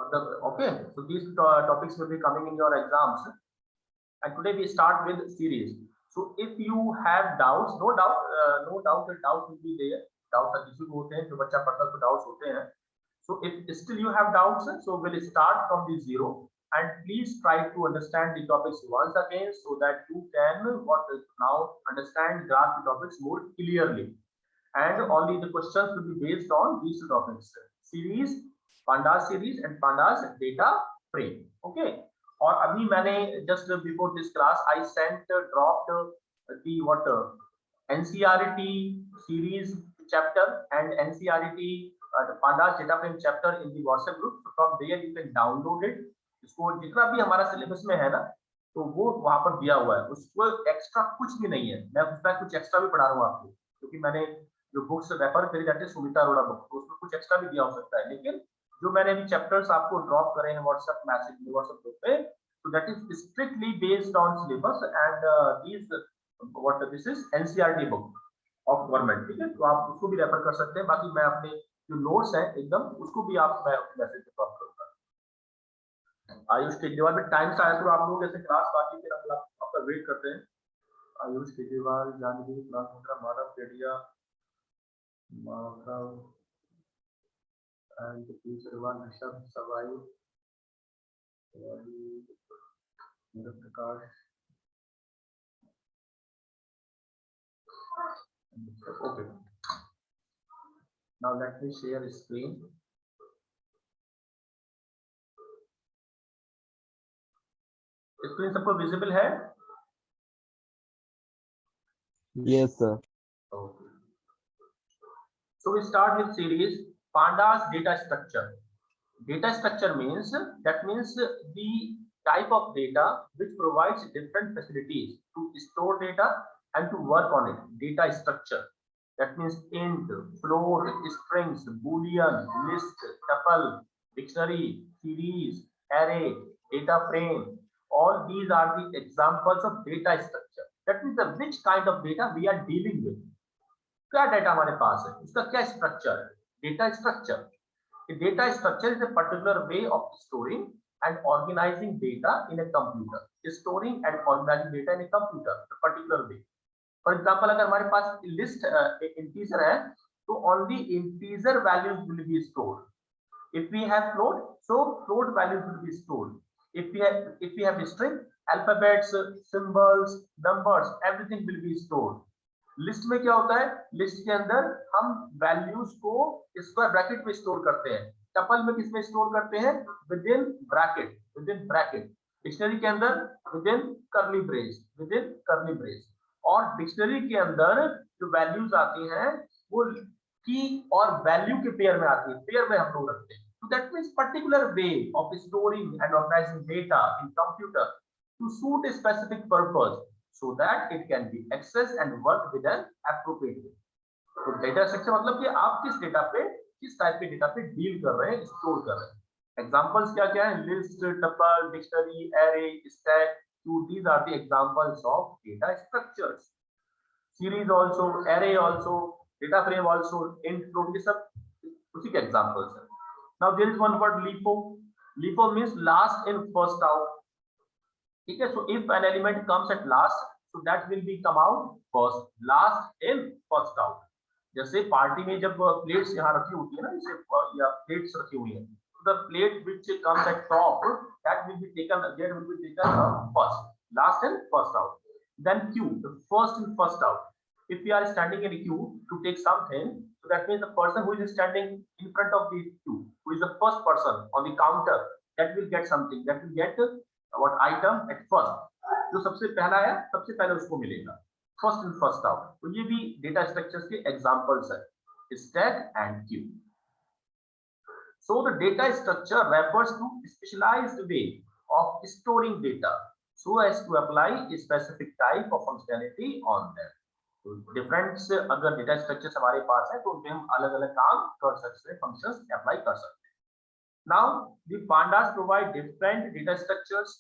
Okay, so these topics will be coming in your exams. And today we start with series. So if you have doubts, no doubt that doubts will be there. Doubts are किसी को होते हैं, जो बच्चा पढ़ता है तो doubts होते हैं. So if still you have doubts, so we'll start from the zero, and please try to understand the topics once again so that you can now understand, grasp the topics more clearly. And only the questions will be based on these two topics: series, pandas series, and pandas data frame. Okay. और अभी मैंने just before this class I sent dropped the NCERT series chapter and NCERT the pandas data frame chapter in the WhatsApp group. So from there you can download it. इसको जितना भी हमारा syllabus में है ना, तो वो वहां पर दिया हुआ है, उसको एक्स्ट्रा कुछ भी नहीं है. मैं उसका कुछ एक्स्ट्रा भी पढ़ा रहा हूँ आपको, क्योंकि मैंने जो बुक्स रेफर करी जाती है सुमिता अरोड़ा बुक, तो उसमें कुछ एक्स्ट्रा भी दिया हो सकता है. लेकिन जो मैंने अभी चैप्टर्स आपको ड्रॉप करे हैं व्हाट्सएप मैसेज में, व्हाट्सएप ग्रुप पे, so that is strictly based on syllabus and this is NCERT book of government. ठीक है, तो आप उसको भी रेफर कर सकते हैं. बाकी मैं अपने जो नोट्स हैं एकदम उसको भी आप मैं मैसेज पे ड्रॉप करूंगा. आयुष केजरीवाल में टाइम से आया तो आप लोग जैसे क्लास बाकी फिर हम आपका वेट करते हैं. Ayush Kejriwal, Janvi, class Madhav Kedia, Madhav and Kejriwal, Rishabh Sawai, Prakash. Okay. Now let me share screen. Screen सबको visible है? Yes, sir. Okay. So we start with series pandas data structure. Data structure means the type of data which provides different facilities to store data and to work on it. Data structure, that means int, float, strings, boolean, list, tuple, dictionary, series, array, data frame. All these are the examples of data structure. That means which kind of data we are dealing with. क्या data हमारे पास है, उसका क्या structure है. Data structure. Data structure is a particular way of storing and organizing data in a computer. Storing and organizing data in a computer, a particular way. For example, अगर हमारे पास list integer है, तो only integer values will be stored. If we have float, so float values will be stored. If we have string, alphabets, symbols, numbers, everything will be stored. List में क्या होता है, list के अंदर हम values को स्क्वायर ब्रैकेट में store करते हैं. टपल में किसमें स्टोर करते हैं, विद इन ब्रैकेट. डिक्शनरी के अंदर विद इन कर्ली ब्रेस. और डिक्शनरी के अंदर जो वैल्यूज आती हैं वो की और वैल्यू के पेयर में आती है, पेयर में हम लोग रखते हैं. So that means particular way of storing and organizing data in computer to suit a specific purpose, so that it can be accessed and worked with an appropriate way. तो data structure मतलब कि आप किस data पे, किस type के data पे deal कर रहे हैं, स्टोर कर रहे हैं. एग्जांपल्स क्या क्या है, list, tuple, dictionary, array, stack. So these are the examples of data structures. Series also, array also, data frame also, int, float, ये सब उसी के examples हैं. Now there is one word LIFO. LIFO means last in first out. ठीक है, so if an element comes at last, so that will be come out first. Last in first out. जैसे party में जब plates यहाँ रखी होती है ना, जैसे या प्लेट्स रखी हुई है, so the plate which comes at top, that will be taken first. Last in first out. Then queue, the first in first out. If we are standing in a queue to take something, so that means the person who is standing in front of the queue, who is the first person on the counter, that will get something, that will get what item at first. जो सबसे पहला है सबसे पहले उसको मिलेगा. First in first out. तो ये भी डेटा स्ट्रक्चर्स के एग्जांपल्स है, stack and Q. So the data structure refers to specialized way of storing data so as to apply a specific type of functionality on them. तो different अगर data structures हमारे पास है तो उनपे हम अलग अलग काम कर सकते हैं, फंक्शंस अप्लाई कर सकते हैं. Now the pandas provide different data structures.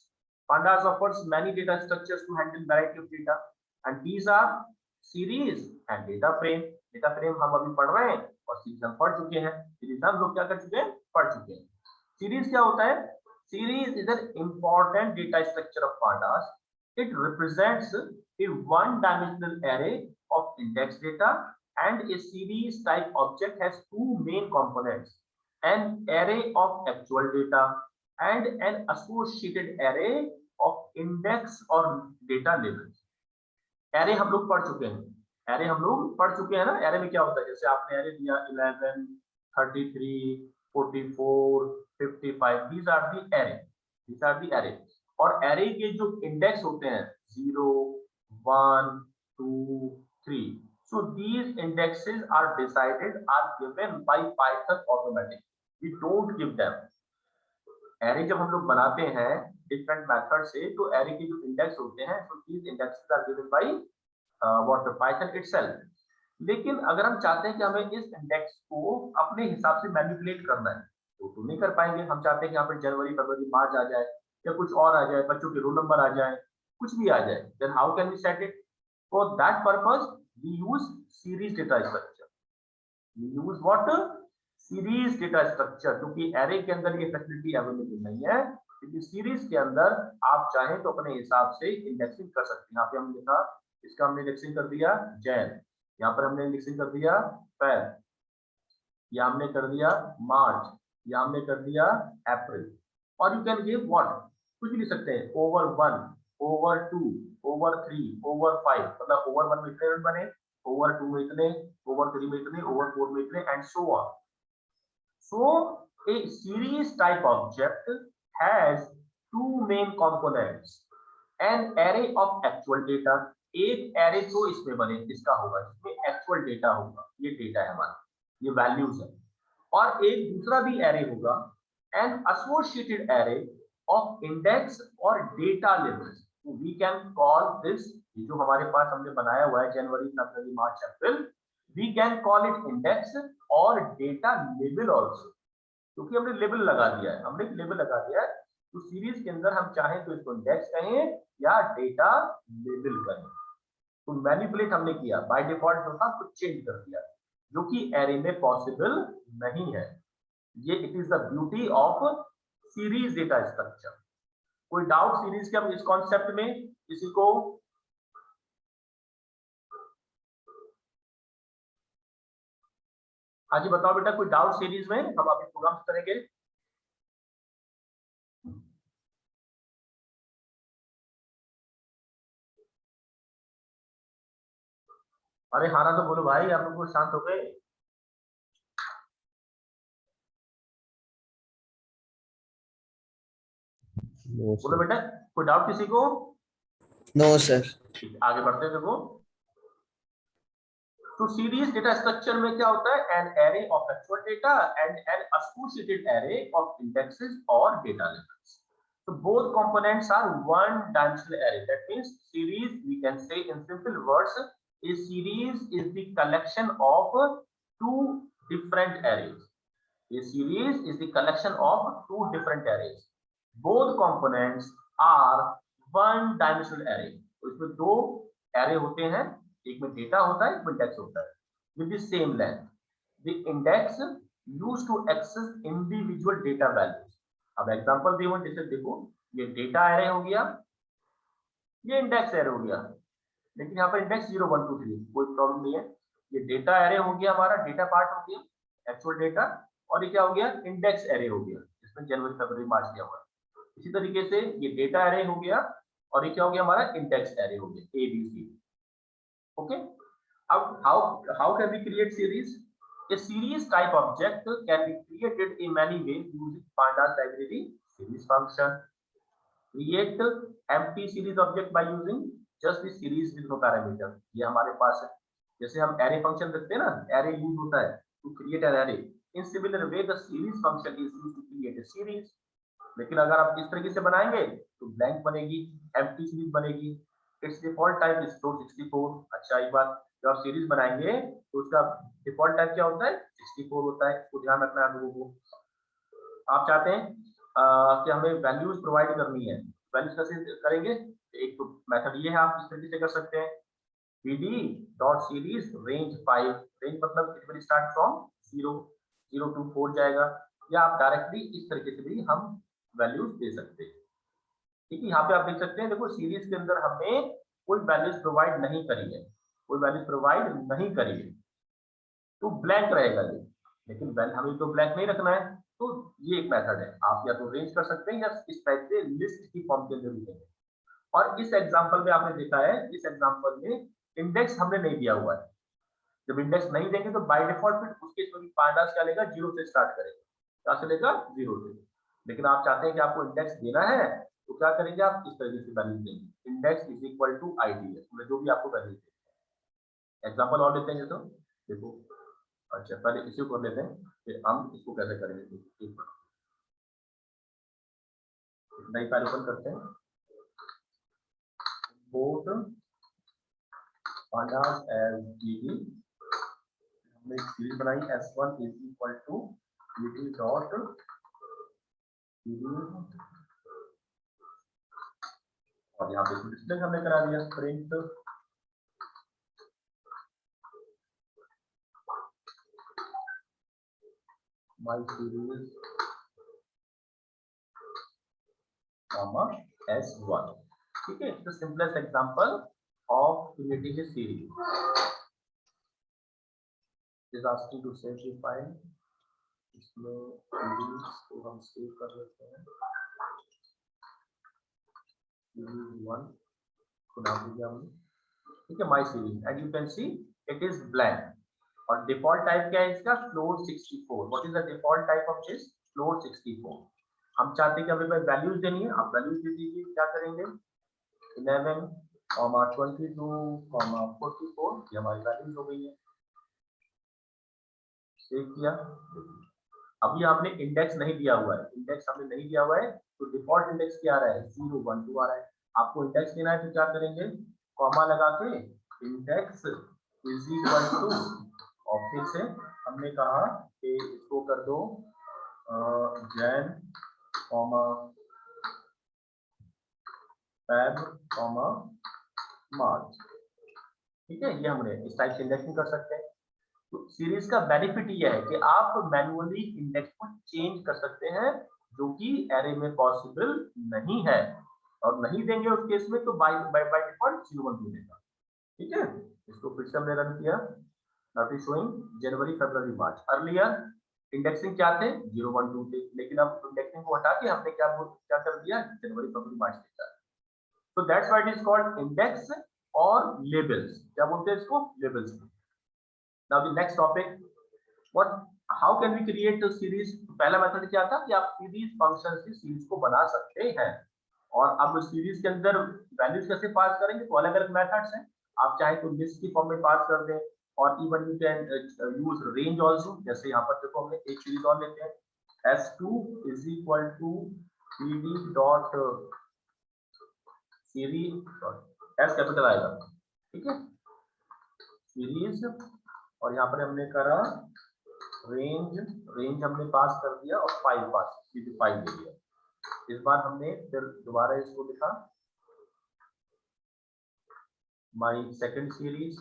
Pandas offers many data structures to handle variety of data, and these are series and data frame. Data frame हम अभी पढ़ रहे हैं और series हम पढ़ चुके हैं. series हम लोग क्या कर चुके हैं, पढ़ चुके हैं. सीरीज क्या होता है? Series is an important data structure of pandas. It represents a one-dimensional array of index data, and a series type object has two main components: an array of actual data and an associated array of index or data labels. Array हम लोग पढ़ चुके हैं, array हम लोग पढ़ चुके हैं ना। एरे में क्या होता है, जैसे आपने एरे दिया 11, 33, 44, 55, these are the array, these are the array. और एरे के जो इंडेक्स होते हैं 0, 1, 2, 3, so these indexes are decided, are given by Python automatically. We don't give them. Array जब हम लोग बनाते हैं डिफरेंट मेथड से, तो एरे के जो इंडेक्स होते हैं, so these indexes are given by what the Python itself. लेकिन अगर हम चाहते हैं कि हमें इस इंडेक्स को अपने हिसाब से मैनिपुलेट करना है, तो नहीं कर पाएंगे। हम चाहते हैं कि यहाँ पर जनवरी, फरवरी, मार्च आ जाए, या कुछ और आ जाए, बच्चों के रोल नंबर आ जाए, कुछ भी आ जाए, then how can we set it? For that purpose we use series data structure. We use what? Series data structure, क्योंकि एरे के अंदर ये फैसिलिटी अवेलेबल नहीं है, क्योंकि सीरीज के अंदर आप चाहें तो अपने हिसाब से इंडेक्सिंग कर सकते हैं। यहाँ पे हमने लिखा, इसका हमने इंडेक्सिंग कर दिया जैन, यहाँ पर हमने इंडेक्सिंग कर दिया फेब, या हमने कर दिया मार्च, या हमने कर दिया अप्रैल। और यू कैन गिव व्हाट, कुछ भी लिख सकते हैं, ओवर 1, ओवर 2, ओवर 3, ओवर 5, मतलब ओवर 1 में इतने रन बने, ओवर 2 में इतने, ओवर 3 में इतने, ओवर 4 में इतने, and so on. So a series type object has two main components: an array of actual data, एक array तो इसमें बने, इसका होगा जिसमें actual data होगा, ये data है हमारा, ये values है, और एक दूसरा भी array होगा, an associated array of index or data labels. So we can call this, ये जो हमारे पास हमने बनाया हुआ है जनवरी, फरवरी, मार्च, अप्रैल, we can call it index or data label also, क्योंकि हमने लेबल लगा दिया है, हमने लेबल लगा दिया है। तो सीरीज के अंदर हम चाहें तो इसको इंडेक्स कहें या डेटा लेबल कहें। तो मैनिपुलेट हमने किया, बाय डिफॉल्ट जो था कुछ चेंज कर दिया, जो कि एरे में पॉसिबल नहीं है। ये it is the beauty of series data structure. कोई डाउट सीरीज के अब इस कॉन्सेप्ट में किसी को? हाँ जी बताओ बेटा, कोई डाउट सीरीज में? हम अभी प्रोग्राम करेंगे। अरे हाँ ना तो बोलो भाई, आप लोग शांत हो गए? बोलो बेटा, कोई डाउट किसी को? No sir. आगे बढ़ते हैं। देखो, तो सीरीज डेटा स्ट्रक्चर में क्या होता है? An array of actual data and an associated array of indexes और data labels. So both components are one dimensional array. That means series, we can say in simple words, a series is the collection of two different arrays. A series is the collection of two different arrays. Both components are one dimensional array. तो इसमें दो array होते हैं, एक में data होता है, एक में इंडेक्स होता है, with the same length. The index used to access individual data values. अब एग्जांपल दिए हुए, जैसे देखो, ये डेटा एरे हो गया, ये इंडेक्स एरे हो गया, लेकिन यहाँ पर इंडेक्स 0, 1, 2, 3, कोई प्रॉब्लम नहीं है। ये डेटा एरे हो गया, हमारा डेटा पार्ट हो गया, एक्चुअल डेटा, और ये क्या हो गया? इंडेक्स एरे हो गया, इसमें जनवरी, फरवरी, मार्च दिया हुआ। इसी तरीके से ये डेटा एरे हो गया, और ये क्या हो गया? हमारा इंडेक्स एरे हो गया, ABC. ओके, अब how can we create series? A series type object can be created in many ways using pandas library series function. Create empty series object by using just the series with no parameter. ये हमारे पास है, जैसे हम array function रखते हैं ना, array use होता है to create an array. In similar way, the series function is used to create a series. लेकिन अगर आप इस तरीके से बनाएंगे तो blank बनेगी, empty series बनेगी. Its default type is 64. अच्छा, एक बात, जब आप सीरीज बनाएंगे तो उसका डिफॉल्ट टाइप क्या होता है? 64 होता है, इसको ध्यान रखना है आप लोगों को। आप चाहते हैं कि हमें वैल्यूज प्रोवाइड करनी है, वैल्यूज कैसे करेंगे? एक तो मेथड ये है, आप इस तरीके से कर सकते हैं, bd.series range 5. रेंज मतलब it will start from 0 to 4 जाएगा, या आप डायरेक्टली इस तरीके से भी हम वैल्यूज दे सकते हैं। ठीक है, यहाँ पे आप देख सकते हैं, देखो सीरीज के अंदर हमने कोई वैल्यूज प्रोवाइड नहीं करी है, कोई वैल्यूज प्रोवाइड नहीं करी है, तो ब्लैंक रहेगा ये। लेकिन हमें तो ब्लैंक नहीं रखना है, तो ये एक मेथड है, आप या तो रेंज कर सकते हैं या इस टाइप से लिस्ट की फॉर्म के अंदर लिखेंगे। और इस एग्जांपल में आपने देखा है, इस एग्जांपल में इंडेक्स हमने नहीं दिया हुआ है। जब इंडेक्स नहीं देंगे तो बाय डिफॉल्ट फिर उसके इसमें पांडास क्या लेगा, जीरो से स्टार्ट करेगा, क्या से लेगा, जीरो से। लेकिन आप चाहते हैं कि आपको इंडेक्स देना है, तो क्या करेंगे, आप इस तरीके से वैल्यू देंगे, index is equal to ID, जो भी आपको वैल्यू दें। एग्जांपल और लेते हैं, तो देखो, अच्छा पहले इसी को कर लेते हैं, फिर हम इसको कैसे करेंगे। एक मिनट, नई फाइल ओपन करते हैं, import pandas as dd, हमने एक सीरीज बनाई s1 is equal to dd dot dd, और यहाँ पे डिस्प्ले हमने करा दिया print my series comma s1। ठीक है, the simplest example of creating a series is asking to save the file. इसमें सीरीज को हम सेव कर लेते हैं, सीरीज 1 को नाम दिया हमने। ठीक है, my series, and you can see it is blank. और डिफॉल्ट टाइप क्या है इसका, float 64। What is the default type of this, float 64। हम चाहते हैं कि हमें वैल्यूज देनी है, आप वैल्यूज दे दीजिए। क्या करेंगे, 11, 22, 44, ये हमारी वैल्यूज हो गई है। सेव किया, अभी आपने इंडेक्स नहीं दिया हुआ है, इंडेक्स हमने नहीं दिया हुआ है, तो डिफॉल्ट इंडेक्स क्या आ रहा है, 0, 1, 2 आ रहा है। आपको इंडेक्स देना है तो क्या करेंगे, कॉमा लगा के इंडेक्स इज इक्वल टू, और फिर से हमने कहा कि इसको कर दो जैन कॉमा फैब कॉमा मार्च। ठीक है, ये हमने इस टाइप से इंडेक्सिंग कर सकते हैं। तो सीरीज का बेनिफिट ये है कि आप मैन्युअली इंडेक्स को चेंज कर सकते हैं, जो कि एरे में पॉसिबल नहीं है, और नहीं देंगे उस केस में तो बाय डिफॉल्ट 0, 1, 2 देगा। ठीक है, इसको फिर से हमने रन किया, not is showing January February March. Earlier indexing क्या थे, 0, 1, 2 थे, लेकिन अब इंडेक्सिंग को हटा के हमने क्या कर दिया, जनवरी फरवरी मार्च देता है। तो that's why it is called index और लेबल्स। क्या बोलते हैं इसको, labels. Now the next topic, what, how can we create the series. पहला मेथड क्या था कि आप सीरीज फंक्शन से सीरीज को बना सकते हैं, और अब सीरीज के अंदर वैल्यूज कैसे पास करेंगे, तो अलग अलग मेथड्स हैं। आप चाहे तो लिस्ट की फॉर्म में पास कर दें, और even you can use range also. जैसे यहाँ पर देखो, हमने एक सीरीज और लेते हैं, s2 is equal to pd dot series, S capital आएगा। ठीक है, सीरीज, और यहाँ पर हमने करा रेंज, रेंज हमने पास कर दिया, और फाइल पास, सीधी फाइल दे दिया। इस बार हमने फिर दोबारा इसको लिखा माई सेकंड सीरीज,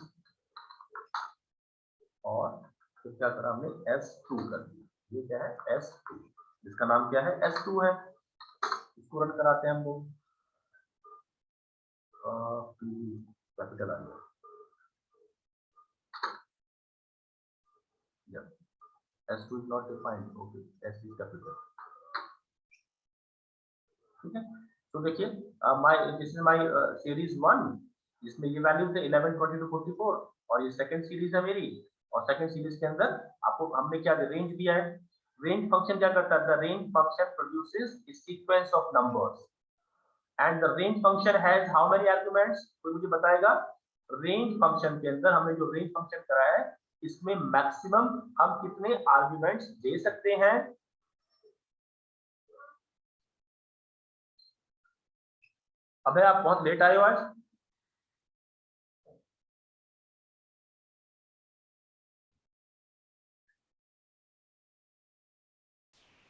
और फिर क्या करा हमने, s2 कर दिया। ये क्या है, s2, जिसका नाम क्या है, s2 है। इसको रन कराते हैं हम लोग, कैपिटल आ गया, s2 is not defined, okay, s is capital। ठीक है, तो देखिए दिस इज माय सीरीज 1, जिसमें ये वैल्यूज है 11, 22, 44, और ये सेकंड सीरीज है मेरी। और सेकंड सीरीज के अंदर आपको हमने क्या रेंज दिया है। रेंज फंक्शन क्या करता है, the range function produces a sequence of numbers and the range function has how many arguments, कोई मुझे बताएगा। रेंज फंक्शन के अंदर हमने जो रेंज फंक्शन करा है, इसमें मैक्सिमम हम कितने आर्गुमेंट्स दे सकते हैं। अबे आप बहुत लेट आए हो आज।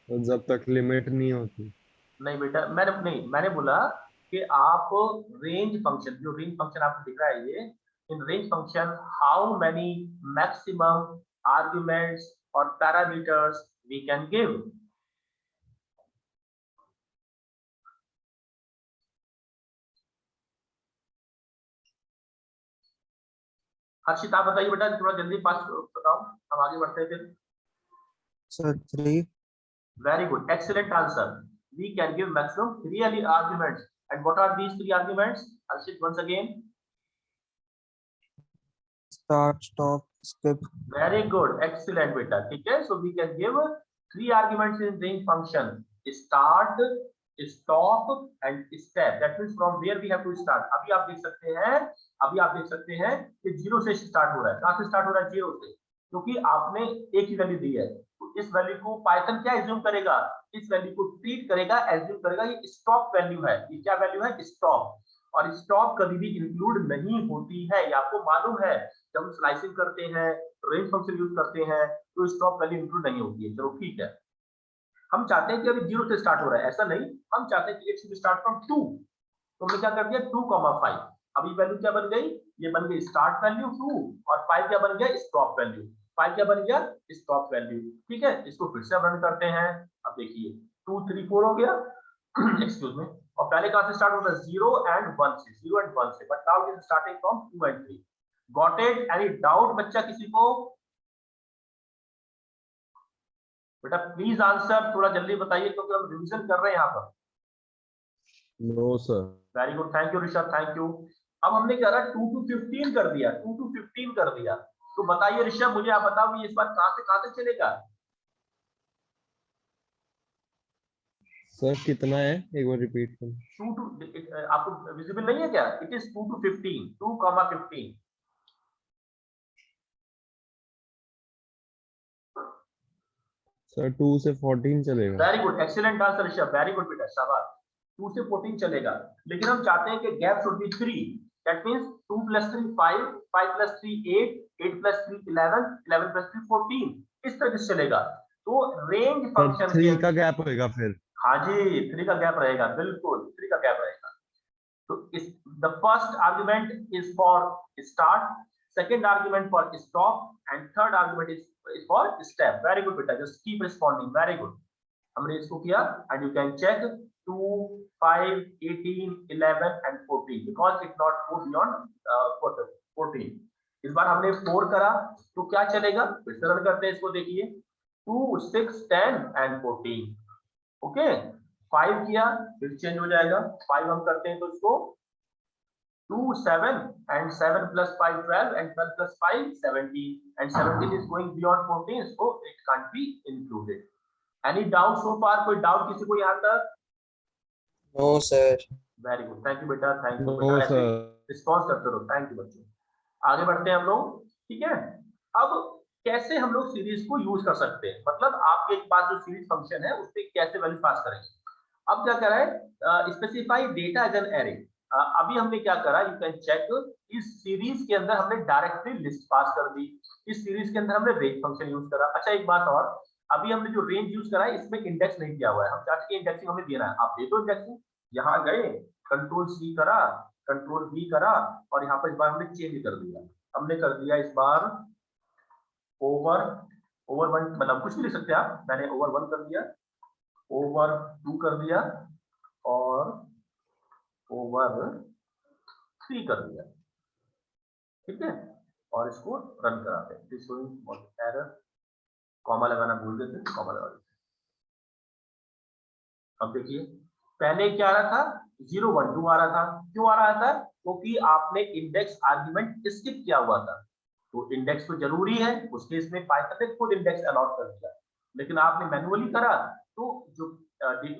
तो जब तक लिमिट नहीं होती। नहीं बेटा, मैंने बोला कि आप रेंज फंक्शन, जो रेंज फंक्शन आपको दिख रहा है ये, in range function how many maximum arguments और पैरामीटर्स वी कैन गिव। हर्षित आप बताइए बेटा, थोड़ा जल्दी फास्ट बताओ, हम आगे बढ़ते हैं फिर। Sir, 3. Very good, excellent answer. We can give maximum 3 arguments. And what are these 3 arguments? Harshit, once again. Start, stop, skip. Very good, excellent beta. ठीक है, so we can give 3 arguments in range function: start, stop and step. That means from where we have to start. अभी आप देख सकते हैं कि 0 से start हो रहा है। कहाँ से स्टार्ट हो रहा है? 0 से, क्योंकि आपने एक ही वैल्यू दी है। तो इस वैल्यू को पाइथन क्या एज्यूम करेगा? इस वैल्यू को ट्रीट करेगा, एज्यूम करेगा ये स्टॉप वैल्यू है। ये क्या वैल्यू है? स्टॉप। और स्टॉप कभी भी इंक्लूड नहीं होती है, ये आपको मालूम है। जब हम स्लाइसिंग करते हैं, रेंज फंक्शन यूज करते हैं, तो स्टॉप वैल्यू इंक्लूड नहीं होती है। चलो ठीक है, हम चाहते हैं कि अभी 0 से स्टार्ट हो रहा है, ऐसा नहीं, हम चाहते हैं कि इट शुड स्टार्ट फ्रॉम 2। तो हमने क्या कर दिया? 2,5। अभी वैल्यू क्या बन गई? ये बन गई स्टार्ट वैल्यू 2, और 5 क्या बन गया? Stop value. 5 क्या बन गया? Stop value. ठीक है, इसको फिर से रन करते हैं। अब देखिए 2 3 4 हो गया एक्सक्यूज मी। और पहले कहां से स्टार्ट होता है? 0 and 1 से, 0 and 1 से, but now it is starting from 2 and 3। Got it? Any doubt बच्चा किसी को? बेटा प्लीज आंसर, थोड़ा जल्दी बताइए क्योंकि हम रिवीजन कर रहे हैं यहाँ पर। No sir. Very good, thank you Rishabh, thank you. अब हमने क्या करा? 2 to 15 कर दिया, 2 to 15 कर दिया। तो बताइए ऋषभ, मुझे आप बताओ कि इस बार कहां से कहां तक चलेगा? सर कितना है, एक बार रिपीट कर। 2 to, आपको विजिबल नहीं है क्या? It is 2 to 15, 2,15। सर 2 से 14 चलेगा। Very good, excellent answer Rishabh, very good बेटा, शाबाश। 2 से 14 चलेगा, लेकिन हम चाहते हैं कि gap should be 3। That means 2 + 3 5, 5 + 3 8, 8 + 3 11, 11 + 3 14, इस तरह से चलेगा। तो रेंज सर फंक्शन 3 के, का गैप होएगा फिर। हाँ जी, 3 का गैप रहेगा, बिल्कुल 3 का गैप रहेगा। तो इस the first argument is for start, second argument for stop and third argument is for step. Very good बेटा, just keep responding, very good. हमने इसको किया and you can check 2 5 18 11 and 14 because it not go beyond 14। इस बार हमने 4 करा, तो क्या चलेगा? फिर से रन करते हैं इसको, देखिए 2 6 10 and 14। ओके, 5 किया, फिर चेंज हो जाएगा। 5 हम करते हैं तो इसको 2 7 and 7 + 5 12 and 12 + 5 17 and 17 is going beyond 14, so it can't be included। Any doubt so far? कोई डाउट किसी को यहाँ तक? No, sir. Very good, thank you बेटा, थैंक यू नो बेटा, ऐसे सर। रिस्पॉन्स करते रहो। थैंक यू बच्चों। आगे बढ़ते हैं हम लोग, ठीक है। अब कैसे हम लोग सीरीज को यूज कर सकते हैं, मतलब आपके पास जो सीरीज फंक्शन है उससे कैसे वैल्यू पास करेंगे। अब क्या करा है? Specify data as an array. अभी हमने क्या करा, यू कैन चेक, इस सीरीज के अंदर हमने डायरेक्टली लिस्ट पास कर दी, इस सीरीज के अंदर हमने रेंज फंक्शन यूज करा। अच्छा एक बात और, अभी हमने जो रेंज यूज करा है इसमें इंडेक्स नहीं दिया हुआ है, हम चाहते हैं इंडेक्सिंग हमें देना है, आप दे दो इंडेक्सिंग। यहाँ गए, कंट्रोल C करा, कंट्रोल V करा, और यहाँ पर इस बार हमने चेंज कर दिया। हमने कर दिया इस बार ओवर 1, मतलब कुछ भी लिख सकते हैं आप, मैंने ओवर 1 कर दिया, ओवर 2 कर दिया, और ओवर 3 कर दिया। ठीक है, और इसको रन कराते हैं। दिस शोइंग एरर, कॉमा लगाना भूल गए थे, कॉमा लगा देते। अब देखिए पहले क्या आ रहा था? 0 1 2 आ रहा था। क्यों आ रहा था? क्योंकि आपने इंडेक्स आर्गुमेंट स्किप किया हुआ था। तो इंडेक्स तो जरूरी है, उस केस में पाइथन ने खुद इंडेक्स अलॉट कर दिया, लेकिन आपने मैन्युअली करा, तो जो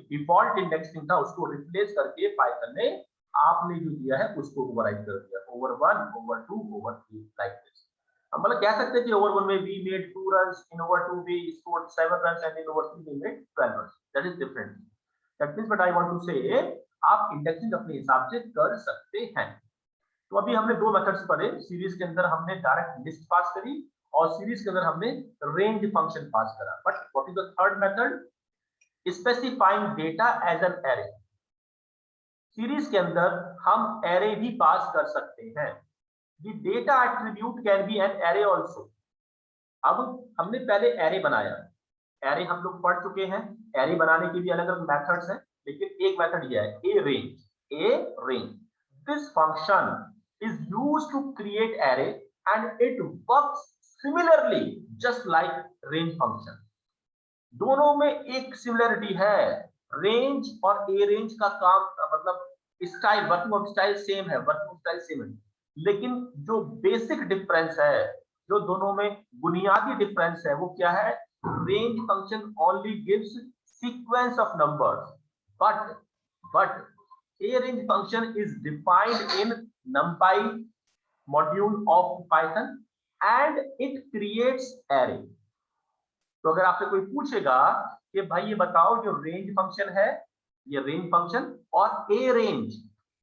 डिफॉल्ट इंडेक्सिंग था उसको रिप्लेस करके पाइथन ने आपने जो दिया है उसको ओवरराइड कर दिया, over 1 over 2 over 3 like this. हम मतलब कह सकते हैं कि ओवर 1 में we made 2 runs, in over 2 we scored 7 runs, and in over 3 we made 12 runs. That is different. That means what I want to say, आप इंडेक्सिंग अपने हिसाब से कर सकते हैं। तो अभी हमने 2 मेथड्स पढ़े, सीरीज के अंदर हमने डायरेक्ट लिस्ट पास करी, और सीरीज के अंदर हमने रेंज फंक्शन पास करा। But what is the third method? Specifying data as an array. Series के अंदर हम एरे भी पास कर सकते हैं। The data attribute can be an array also. अब हमने पहले एरे बनाया, एरे हम लोग पढ़ चुके हैं, एरे बनाने के भी अलग अलग मेथड्स हैं, लेकिन एक मेथड यह है, ए range. A range, this function is used to create array and it works similarly just like range function. दोनों में एक सिमिलरिटी है, रेंज और ए रेंज का काम मतलब style, working of style same है, वर्किंग ऑफ स्टाइल सेम है, लेकिन जो बेसिक डिफरेंस है, जो दोनों में बुनियादी डिफरेंस है, वो क्या है? Range function only gives sequence of numbers, but a range function is defined in numpy module of Python and it creates array. तो अगर आपसे कोई पूछेगा कि भाई ये बताओ जो रेंज फंक्शन है, ये रेंज फंक्शन और a range,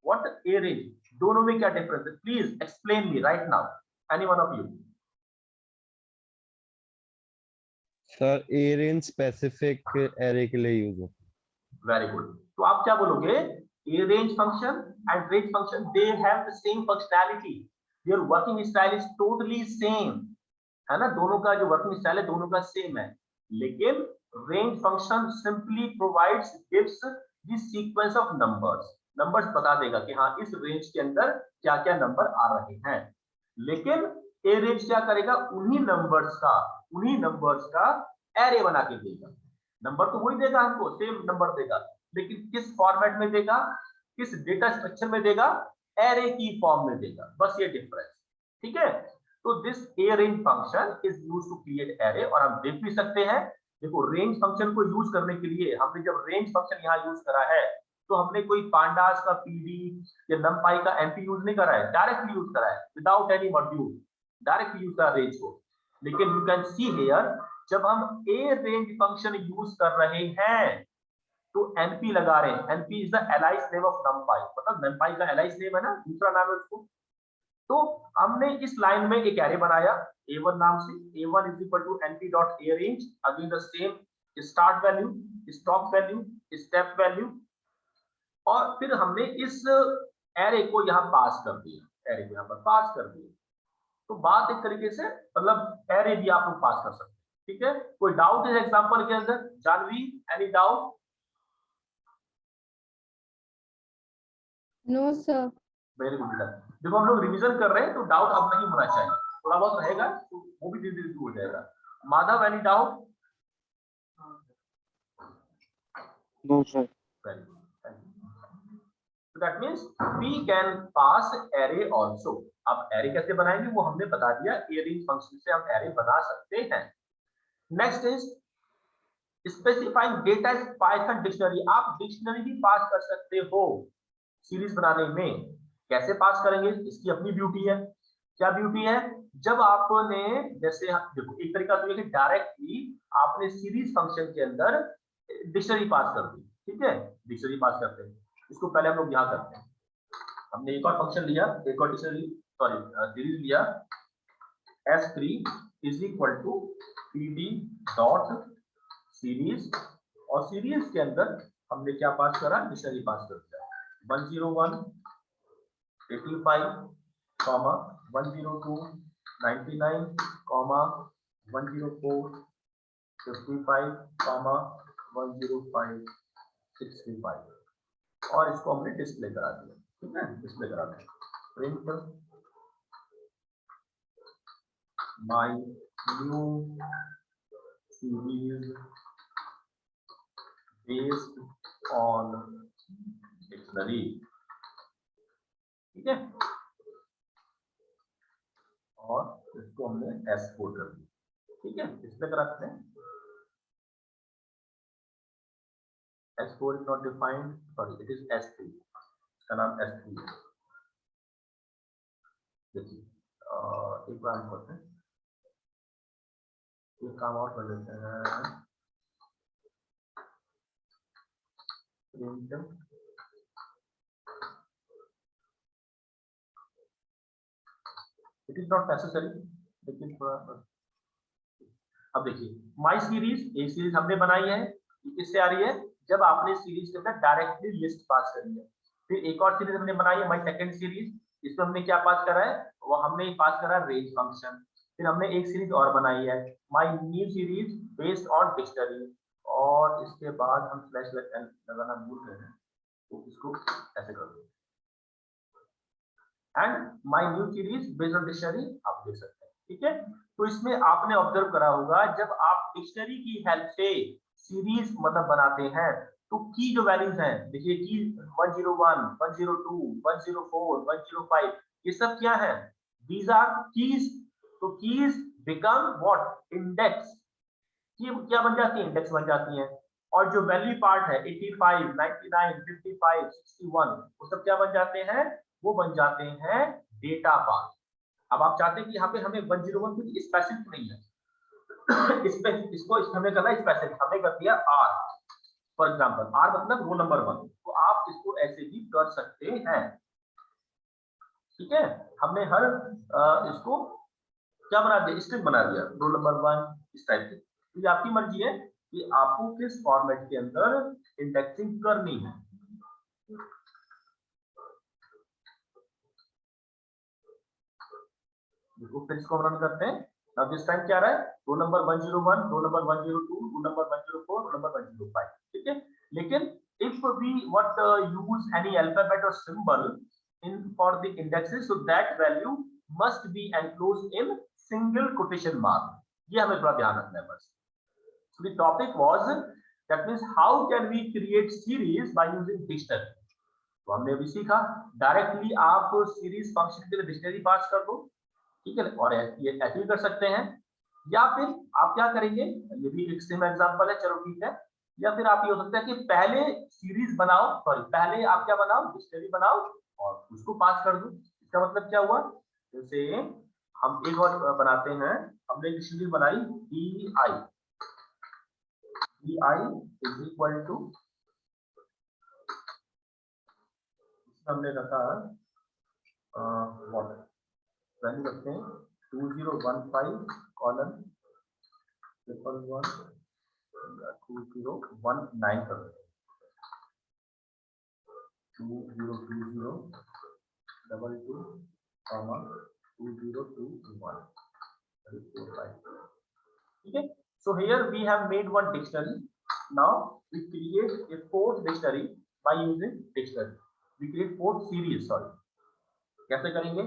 what a range, दोनों में क्या डिफरेंस है? Please explain me right now, any one of you. Sir a range specific array के लिए यूज होता है। Very good. तो आप क्या बोलोगे? A range function and range function they have the same functionality, their working style is totally same, है ना? दोनों का जो वर्किंग स्टाइल है दोनों का सेम है, लेकिन range function simply provides gives the sequence of numbers, numbers बता देगा कि हाँ इस रेंज के अंदर क्या क्या नंबर आ रहे हैं, लेकिन ए रेंज क्या करेगा? उन्हीं नंबर्स का एरे बना के देगा। नंबर तो वही देगा हमको, सेम नंबर देगा, लेकिन किस फॉर्मेट में देगा, किस डेटा स्ट्रक्चर में देगा? एरे की फॉर्म में देगा, बस ये डिफरेंस, ठीक है? तो this a range function is used to create array, और हम देख भी सकते हैं, देखो रेंज फंक्शन को यूज करने के लिए हमने जब रेंज फंक्शन यहाँ यूज करा है तो हमने कोई पांडास का पीडी या नमपाई का एमपी यूज नहीं करा है, डायरेक्टली यूज करा है without any module, directly use करा रेंज को। लेकिन यू कैन सी हियर जब हम ए रेंज फंक्शन यूज कर रहे हैं तो एनपी लगा रहे हैं, NP is the alias name of नमपाई, मतलब नमपाई का एलाइस नेम है ना, दूसरा नाम है उसको। तो हमने इस लाइन में एक एरे बनाया a1 नाम से, a1 is equal to np.arange, again the same start value, stop value, step value, और फिर हमने इस एरे को यहाँ पास कर दिया, एरे को यहाँ पर पास कर दिया। तो बात एक तरीके से मतलब एरे भी आप लोग पास कर सकते हैं, ठीक है? कोई डाउट इस एग्जांपल के अंदर? Janvi, any doubt? No sir. Very good बेटा। देखो हम लोग रिवीजन कर रहे हैं तो डाउट अब नहीं होना चाहिए, थोड़ा बहुत रहेगा तो वो भी धीरे धीरे हो जाएगा। Madhav, any doubt? No, sir. Very good. Thank you. So that means we can pass array also. अब array कैसे बनाएंगे वो हमने बता दिया, arrange फंक्शन से हम array बना सकते हैं। Next is specifying data Python dictionary. आप डिक्शनरी भी पास कर सकते हो सीरीज बनाने में। कैसे पास करेंगे? इसकी अपनी ब्यूटी है। क्या ब्यूटी है? जब आपने जैसे देखो एक तरीका तो ये कि डायरेक्टली आपने सीरीज फंक्शन के अंदर डिक्शनरी पास कर दी, ठीक है? डिक्शनरी पास करते हैं, इसको पहले हम लोग यहाँ करते हैं। हमने एक और फंक्शन लिया, एक और डिक्शनरी सॉरी सीरीज लिया, s3 is equal to pd dot series, और सीरीज के अंदर हमने क्या पास करा? डिक्शनरी पास कर दिया। 101 85 कॉमा 102 99 कॉमा 104 55 कॉमा 105 65, और इसको हमने डिस्प्ले करा दिया, ठीक है? डिस्प्ले करा दिया। Print my new series based on dictionary, ठीक है? और इसको हमने S4 कर दिया, ठीक है? डिस्प्ले करा सकते हैं। S4 is not defined, sorry, it is S3, इसका नाम S3 है। देखिए एक बार हम करते हैं, एक काम और कर लेते हैं। Print it is not necessary, लेकिन थोड़ा अब देखिए माई सीरीज, एक सीरीज हमने बनाई है, किससे आ रही है? जब आपने सीरीज के अंदर डायरेक्टली लिस्ट पास करी है। फिर एक और सीरीज हमने बनाई है, माई सेकंड सीरीज, इसमें हमने क्या पास करा है? वो हमने पास करा रेंज फंक्शन। फिर हमने एक सीरीज और बनाई है, my new series based on dictionary, और इसके बाद हम स्लैश लगाना भूल गए हैं, तो इसको ऐसे कर दो। And my new series based on dictionary आप देख सकते हैं। ठीक है, तो इसमें आपने ऑब्जर्व करा होगा जब आप डिक्शनरी की हेल्प से सीरीज मतलब बनाते हैं तो की जो वैल्यूज हैं, देखिए की 101, 102, 104, 105 ये सब क्या है, दीज आर कीज। तो कीज बिकम व्हाट, इंडेक्स। की क्या बन जाती है, इंडेक्स बन जाती है। और जो वैल्यू पार्ट है 85, 99, 55, 61 वो सब क्या बन जाते हैं, वो बन जाते हैं डेटा पार्ट। अब आप चाहते हैं कि यहाँ पे हमें 101 कुछ स्पेसिफिक नहीं है इसको हमें करना स्पेसिफिक, हमने कर दिया आर फॉर एग्जांपल, आर मतलब रोल नंबर 1, तो आप इसको ऐसे भी कर सकते हैं। ठीक है, हमने हर इसको क्या बना दिया, स्ट्रिंग बना दिया, रोल नंबर 1 इस टाइप से। तो ये आपकी मर्जी है कि आपको किस फॉर्मेट के अंदर इंडेक्सिंग करनी है। देखो फिर इसको हम रन करते हैं। अब दिस टाइम क्या रहा है, roll number 101, roll number 102, roll number 104, roll number 105। ठीक है, लेकिन if we what use any alphabet or symbol in for the indexes, so that value must be enclosed in single quotation mark। ये हमें थोड़ा ध्यान रखना है बस। So the topic was, that means how can we create series by using dictionary। तो हमने अभी सीखा डायरेक्टली आप सीरीज फंक्शन के लिए डिक्शनरी पास कर दो। ठीक है, और ये ऐसे भी कर सकते हैं, या फिर आप क्या करेंगे, ये भी एक सेम एग्जांपल है, चलो ठीक है। या फिर आप ये हो सकता है कि पहले सीरीज बनाओ, सॉरी पहले आप क्या बनाओ, डिक्शनरी बनाओ और उसको पास कर दो। इसका मतलब क्या हुआ, जैसे हम एक और बनाते हैं, हमने डिक्शनरी बनाई DI इज इक्वल टू, हमने रखा व्हाट वैल्यू रखते हैं 2015 कॉलन 111 2019 कर देते हैं, 2020 22 2021 ठीक है। So here we have made one dictionary. Now we create a fourth dictionary by using dictionary. We create fourth series, sorry. कैसे करेंगे,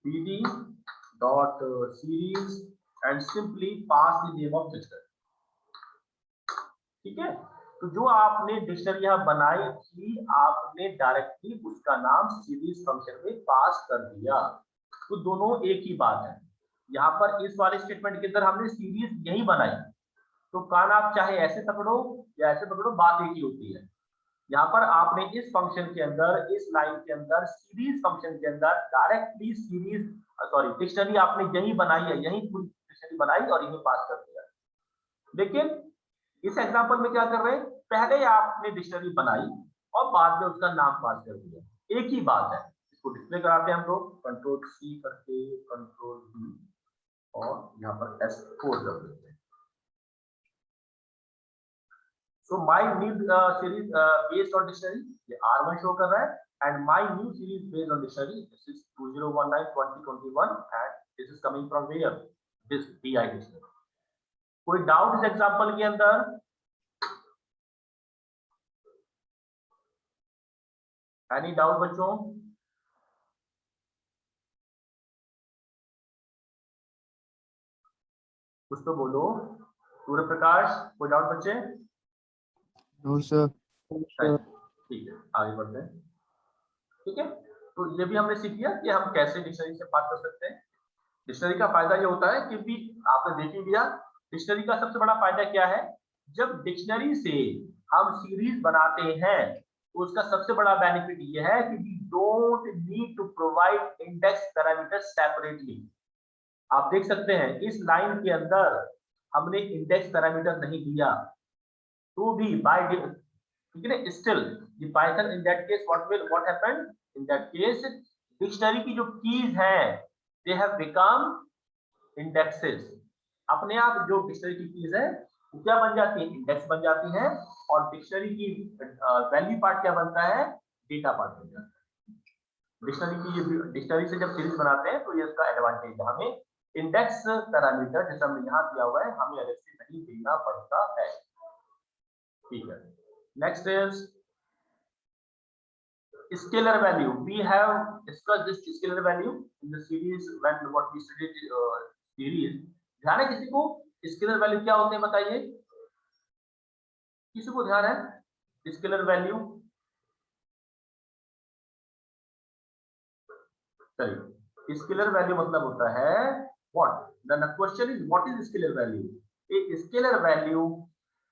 pd dot series and simply pass the name of dictionary। ठीक है, तो जो आपने dictionary यहाँ बनाई थी आपने डायरेक्टली उसका नाम सीरीज फंक्शन में पास कर दिया, तो दोनों एक ही बात है। यहाँ पर इस वाले स्टेटमेंट के अंदर हमने सीरीज यही बनाई, तो कान आप चाहे ऐसे पकड़ो या ऐसे पकड़ो, बात एक ही होती है। यहाँ पर आपने इस फंक्शन के अंदर, इस लाइन के अंदर, सीरीज फंक्शन के अंदर डायरेक्टली सीरीज सॉरी डिक्शनरी आपने यही बनाई है, यही पूरी डिक्शनरी बनाई और यही पास कर दिया। लेकिन इस एग्जांपल में क्या कर रहे हैं, पहले आपने डिक्शनरी बनाई और बाद में उसका नाम पास कर दिया, एक ही बात है। इसको डिस्प्ले कराते हैं हम लोग कंट्रोल C करके, कंट्रोल V और यहाँ पर S4 कर देते हैं। So my new series based on dictionary, ये R1 शो कर रहा है, and my new series based on dictionary, this is 2019 2021 and this is coming from where, this DI dictionary। कोई डाउट इस एग्जांपल के अंदर, एनी डाउट बच्चों? कुछ तो बोलो, सूर्य प्रकाश, कोई डाउट बच्चे? No sir. ठीक है, आगे बढ़ते हैं। ठीक है, तो ये भी हमने सीख लिया कि हम कैसे डिक्शनरी से पास कर सकते हैं। डिक्शनरी का फायदा ये होता है कि आपने देख ही लिया, डिक्शनरी का सबसे बड़ा फायदा क्या है, जब डिक्शनरी से हम सीरीज बनाते हैं तो उसका सबसे बड़ा बेनिफिट ये है कि we don't need to provide index parameters separately. आप देख सकते हैं इस लाइन के अंदर हमने इंडेक्स पैरामीटर नहीं दिया, तो भी बाय ठीक है, still the Python in that case what happened, in that case dictionary की जो कीज हैं दे हैव बिकम इंडेक्सेस। अपने आप जो डिक्शनरी की कीज है वो क्या बन जाती है, इंडेक्स बन जाती हैं, और डिक्शनरी की वैल्यू पार्ट क्या बनता है, डेटा पार्ट बन जाता है। डिक्शनरी की ये डिक्शनरी से जब सीरीज बनाते हैं तो ये इसका एडवांटेज है, हमें इंडेक्स पैरामीटर जैसा हमने यहाँ दिया हुआ है हमें अलग से नहीं देना पड़ता है। ठीक है, next is Scalar value. We have discussed this scalar value in the series when what we studied series. ध्यान है किसी को स्केलर वैल्यू क्या होते हैं बताइए, किसी को ध्यान है स्केलर वैल्यू? चलिए, स्केलर वैल्यू मतलब होता है what, the question is what is scalar value? A scalar value,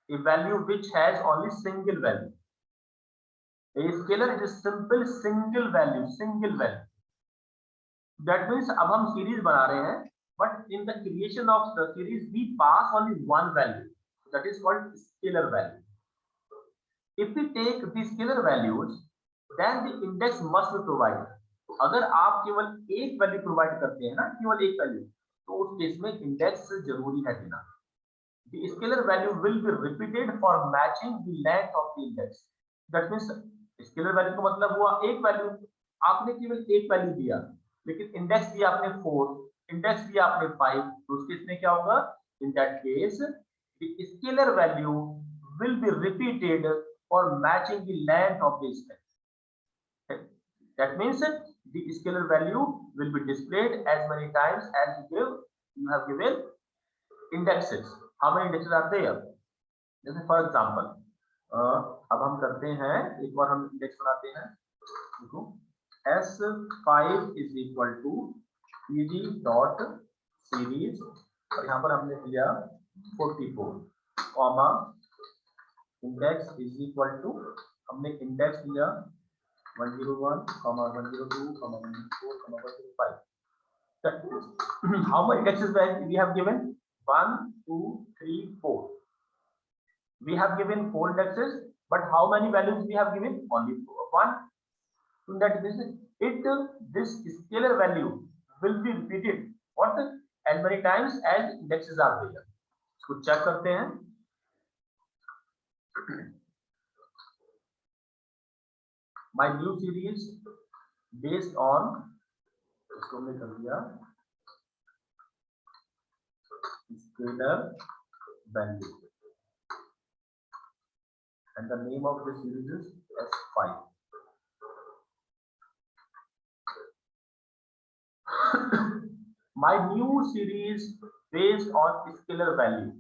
a value which has only single value. A scalar is a simple single value. That means अब हम series बना रहे हैं, but in the creation of the series we pass only one value, that is called scalar value. If we take the scalar values, then the index must be provided. अगर आप केवल एक value provide करते हैं ना, केवल एक value, तो उस केस में इंडेक्स जरूरी है देना. The scalar value will be repeated for matching the length of the index. That means scalar value का मतलब हुआ एक वैल्यू, आपने केवल एक वैल्यू दिया, लेकिन इंडेक्स दिया आपने 4, इंडेक्स दिया आपने 5, तो उस केस में क्या होगा? In that case, the scalar value will be repeated for matching the length of the index. That means the scalar value will be displayed as many times as you have given indexes. How many indexes are there? जैसे for example अब हम करते हैं, एक बार हम index बनाते हैं, देखो S5 is equal to pd dot series, और यहाँ पर हमने दिया 44 comma index is equal to, हमने इंडेक्स दिया 101 comma 102 comma 104 comma 105. How many indexes we have given? 1, 2, 3, 4. We have given 4 indexes, but how many values we have given? Only 1. So that means this scalar value will be repeated what as many times as indexes are there. इसको check करते हैं. My new series based on, इसको हमने कर दिया scalar value, and the name of the series is S5. My new series based on scalar value,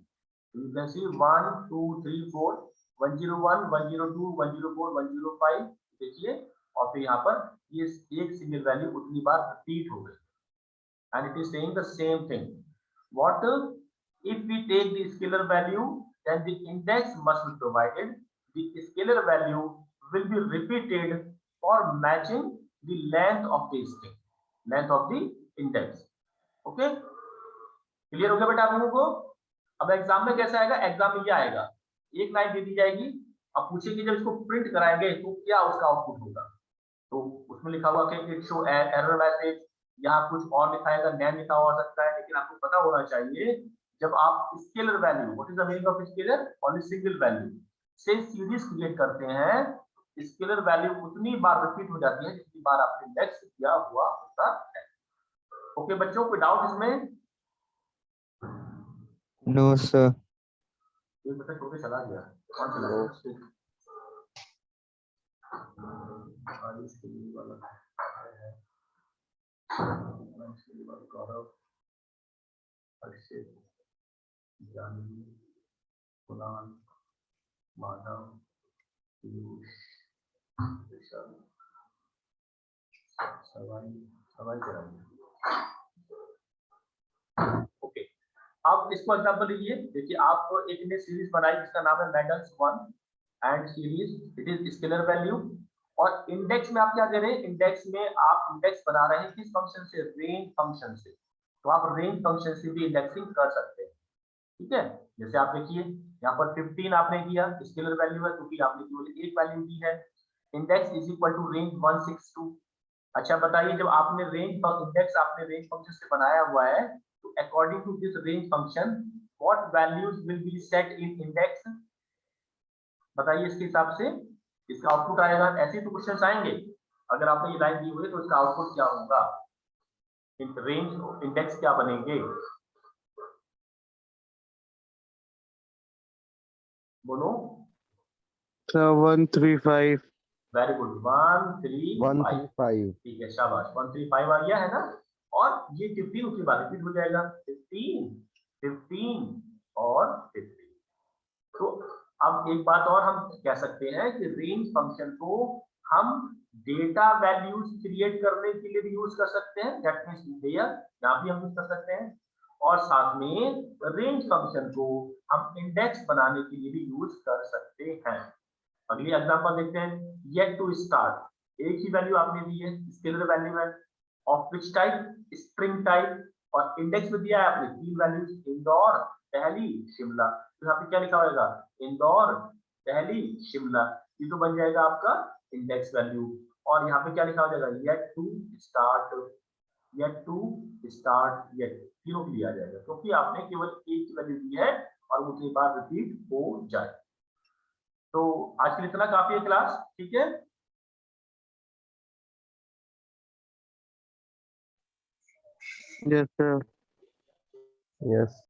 you can see 1, 2, 3, 4, 101, 102, 104, 105. देखिए, और फिर यहाँ पर ये एक सिंगल वैल्यू उतनी बार रिपीट हो गई, and it is saying the same thing. What if we take the scalar value, then the index must be provided. The scalar value will be repeated for matching the length of the string, length of the index. Okay, clear हो गया बेटा आप लोगों को? अब exam में कैसा आएगा? एग्जाम में ये आएगा, एक लाइन दे दी जाएगी, अब पूछेंगे जब इसको प्रिंट कराएंगे तो क्या उसका आउटपुट होगा, तो उसमें लिखा हुआ कि इट शो एरर मैसेज, यहाँ कुछ और लिखाएगा, नैन लिखा हो सकता है, लेकिन आपको पता होना चाहिए जब आप scalar value, what is the meaning of scalar? Only single value से सीरीज क्रिएट करते हैं, स्केलर वैल्यू उतनी बार रिपीट हो जाती है जितनी बार आपने इंडेक्स किया हुआ होता है. ओके बच्चों, कोई डाउट इसमें? No, sir. ये बच्चा छोड़ के चला गया, कौन चला गया? वाला है गौरव, अर्षित, जानवी, कुणाल, माधव, पीयूष, ऋषभ, सवाई ओके. अब इसको एग्जांपल लीजिए, देखिए आप एक ने सीरीज बनाई जिसका नाम है medals 1 and series, it is scalar value, और इंडेक्स में आप क्या दे रहे हैं? इंडेक्स में आप इंडेक्स बना रहे हैं किस फंक्शन से? रेंज फंक्शन से. तो आप रेंज फंक्शन से भी इंडेक्सिंग कर सकते हैं. ठीक है, जैसे आप देखिए यहाँ पर 15 आपने किया, स्केलर वैल्यू है क्योंकि आपने केवल एक वैल्यू दी है. Index is equal to range 162. अच्छा बताइए, जब आपने रेंज इंडेक्स आपने रेंज फंक्शन से बनाया हुआ है, तो according to this range function what values will be set in index? बताइए, इसके हिसाब से इसका आउटपुट आएगा. ऐसे तो क्वेश्चंस आएंगे, अगर आपने ये लाइन दी हुई है तो इसका आउटपुट क्या होगा? रेंज इंडेक्स क्या बनेंगे? बोलो. 135. Very good, 135। 135. ठीक है, शाबाश, 135 आ गया है ना। और ये 15 उसके बाद रिपीट हो जाएगा, 15, 15 और 15। तो अब एक बात और हम कह सकते हैं कि रेंज फंक्शन को हम डेटा वैल्यूज क्रिएट करने के लिए भी यूज कर सकते हैं, दैट मींस देयर, यहाँ भी हम यूज कर सकते हैं। और साथ में रेंज फंक्शन को हम इंडेक्स बनाने के लिए भी यूज कर सकते हैं। अगली एग्जांपल देखते हैं, येट टू स्टार्ट, एक ही वैल्यू आपने दी है, स्केलर वैल्यू है, of which type, string type, और इंडेक्स में दिया है आपने 3 वैल्यूज, इंदौर, दिल्ली, शिमला। तो यहाँ पे क्या लिखा होगा, इंदौर, दिल्ली, शिमला, ये तो बन जाएगा आपका इंडेक्स वैल्यू। और यहाँ पे क्या लिखा हो जाएगा, yet to start, yet to start, yet, तीनों के लिए आ जाएगा, क्योंकि आपने केवल एक की वैल्यू दी है और उतनी बार रिपीट हो जाए। तो आज के लिए इतना काफी है क्लास, ठीक है। Yes, sir. Yes.